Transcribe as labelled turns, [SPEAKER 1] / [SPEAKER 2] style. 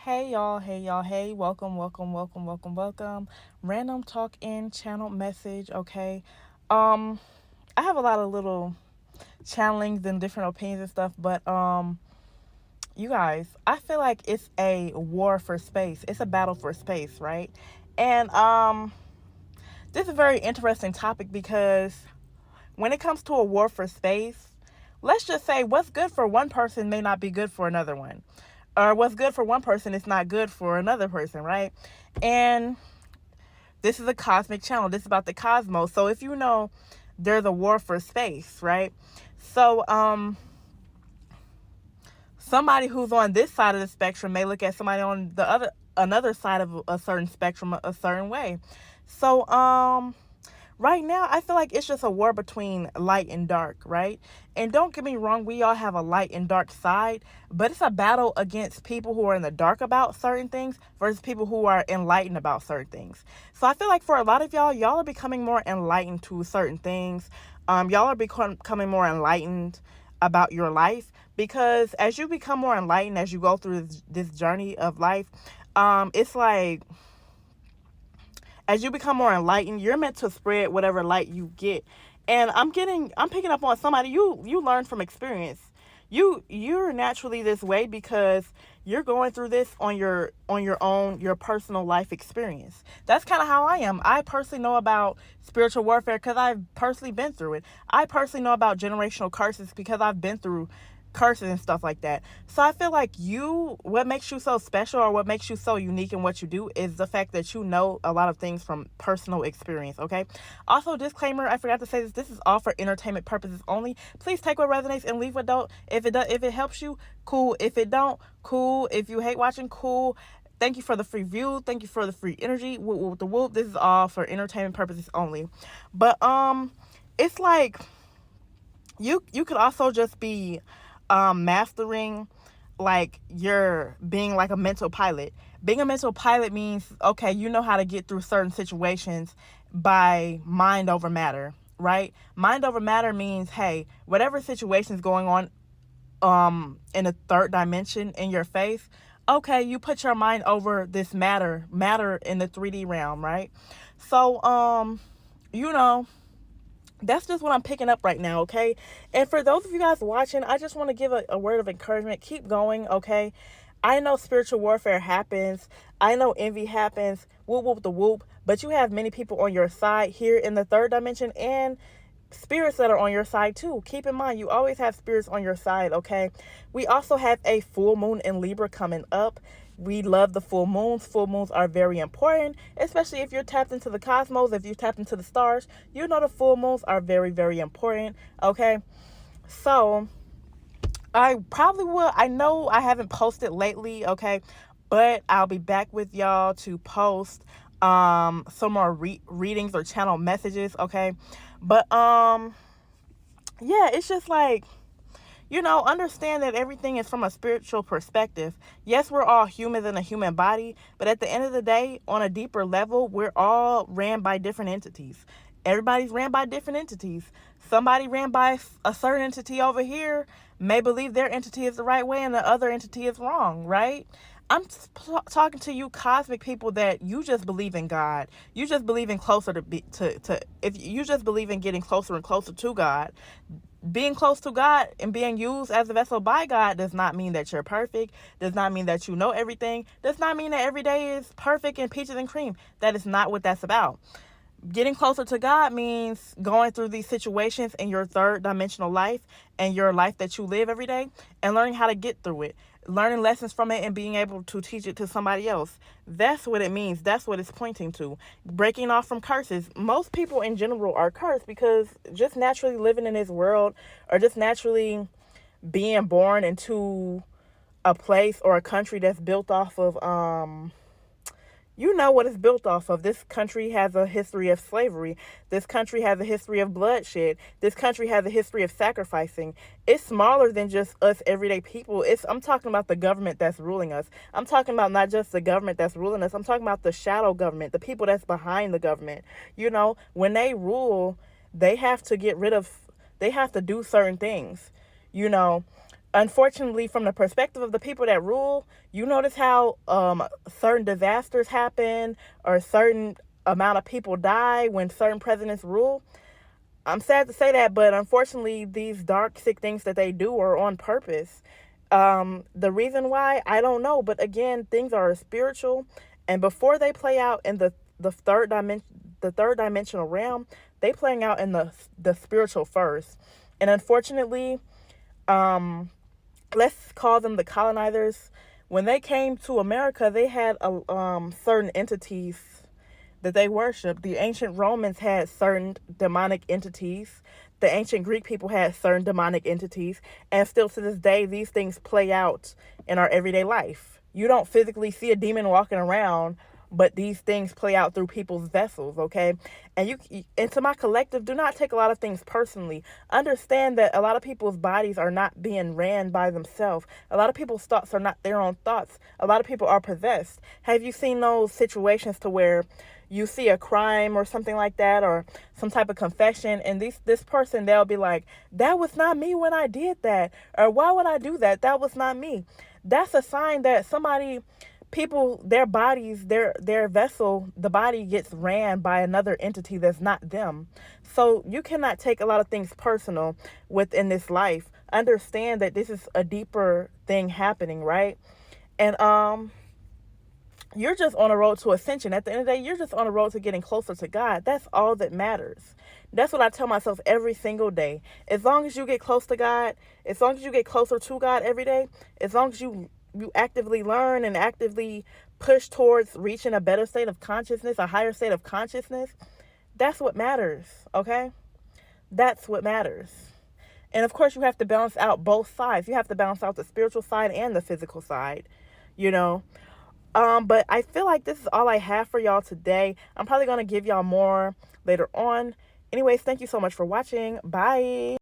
[SPEAKER 1] Hey, welcome. Random talk in channel message, okay? Um, I have a lot of little channelings and different opinions and stuff, but you guys, I feel like it's a war for space. It's a battle for space, right? And this is a very interesting topic because when it comes to a war for space, let's just say what's good for one person may not be good for another one. Or what's good for one person is not good for another person, right? And this is a cosmic channel. This is about the cosmos. So if you know there's a war for space, right? So somebody who's on this side of the spectrum may look at somebody on the other another side of a certain spectrum a certain way. So right now I feel like it's just a war between light and dark, right? And don't get me wrong, we all have a light and dark side, but it's a battle against people who are in the dark about certain things versus people who are enlightened about certain things. So I feel like for a lot of y'all are becoming more enlightened to certain things. Y'all are becoming more enlightened about your life, because as you become more enlightened as you go through this journey of life, it's like as you become more enlightened, you're meant to spread whatever light you get. And I'm picking up on somebody you learn from experience. You're naturally this way because you're going through this on your own, your personal life experience. That's kind of how I am. I personally know about spiritual warfare because I've personally been through it. I personally know about generational curses because I've been through curses and stuff like that. So I feel like what makes you so special or what makes you so unique in what you do is the fact that you know a lot of things from personal experience, okay? Also, disclaimer, I forgot to say this is all for entertainment purposes only. Please take what resonates and leave what don't. If it helps you, cool. If it don't, cool. If you hate watching, cool. Thank you for the free view. Thank you for the free energy. With the whoop, this is all for entertainment purposes only. But it's like you could also just be mastering, like you're being like a mental pilot. Being a mental pilot means, okay, you know how to get through certain situations by mind over matter, right? Mind over matter means, hey, whatever situation is going on in a third dimension in your face, okay, you put your mind over this matter in the 3D realm, right? So you know, that's just what I'm picking up right now, okay? And for those of you guys watching, I just want to give a word of encouragement. Keep going, okay? I know spiritual warfare happens. I know envy happens. Whoop, whoop, the whoop. But you have many people on your side here in the third dimension and spirits that are on your side too. Keep in mind, you always have spirits on your side, okay? We also have a full moon in Libra coming up. We love the full moons. Full moons are very important, especially if you're tapped into the cosmos, if you're tapped into the stars. You know the full moons are very, very important, okay? So, I probably will. I know I haven't posted lately, okay? But I'll be back with y'all to post some more readings or channel messages, okay? But yeah, it's just like, understand that everything is from a spiritual perspective. Yes, we're all humans in a human body, but at the end of the day, on a deeper level, we're all ran by different entities. Everybody's ran by different entities. Somebody ran by a certain entity over here may believe their entity is the right way and the other entity is wrong, right? I'm talking to you cosmic people that you just believe in God. You just believe in closer to if you just believe in getting closer and closer to God. Being close to God and being used as a vessel by God does not mean that you're perfect, does not mean that you know everything, does not mean that every day is perfect and peaches and cream. That is not what that's about. Getting closer to God means going through these situations in your third dimensional life and your life that you live every day and learning how to get through it, learning lessons from it and being able to teach it to somebody else. That's what it means. That's what it's pointing to. Breaking off from curses. Most people in general are cursed because just naturally living in this world or just naturally being born into a place or a country that's built off of you know what it's built off of. This country has a history of slavery. This country has a history of bloodshed. This country has a history of sacrificing. It's smaller than just us everyday people. I'm talking about the government that's ruling us. I'm talking about not just the government that's ruling us. I'm talking about the shadow government, the people that's behind the government. When they rule, they have to get rid of, they have to do certain things. You know, unfortunately, from the perspective of the people that rule, you notice how certain disasters happen or certain amount of people die when certain presidents rule. I'm sad to say that, but unfortunately, these dark, sick things that they do are on purpose. The reason why, I don't know, but again, things are spiritual, and before they play out in the third dimensional realm, they playing out in the spiritual first. And unfortunately, um, let's call them the colonizers. When they came to America, they had certain entities that they worshiped. The ancient Romans had certain demonic entities. The ancient Greek people had certain demonic entities. And still to this day, these things play out in our everyday life. You don't physically see a demon walking around, but these things play out through people's vessels, okay? And to my collective, do not take a lot of things personally. Understand that a lot of people's bodies are not being ran by themselves. A lot of people's thoughts are not their own thoughts. A lot of people are possessed. Have you seen those situations to where you see a crime or something like that, or some type of confession, and this person, they'll be like, that was not me when I did that, or why would I do that, that was not me. That's a sign that somebody, people, their bodies, their vessel, the body gets ran by another entity that's not them. So you cannot take a lot of things personal within this life. Understand that this is a deeper thing happening, right? And you're just on a road to ascension. At the end of the day, you're just on a road to getting closer to God. That's all that matters. That's what I tell myself every single day. As long as you get close to God, as long as you get closer to God every day, as long as you actively learn and actively push towards reaching a better state of consciousness, a higher state of consciousness, that's what matters, okay? That's what matters. And of course, you have to balance out both sides. You have to balance out the spiritual side and the physical side, you know? But I feel like this is all I have for y'all today. I'm probably going to give y'all more later on. Anyways, thank you so much for watching. Bye.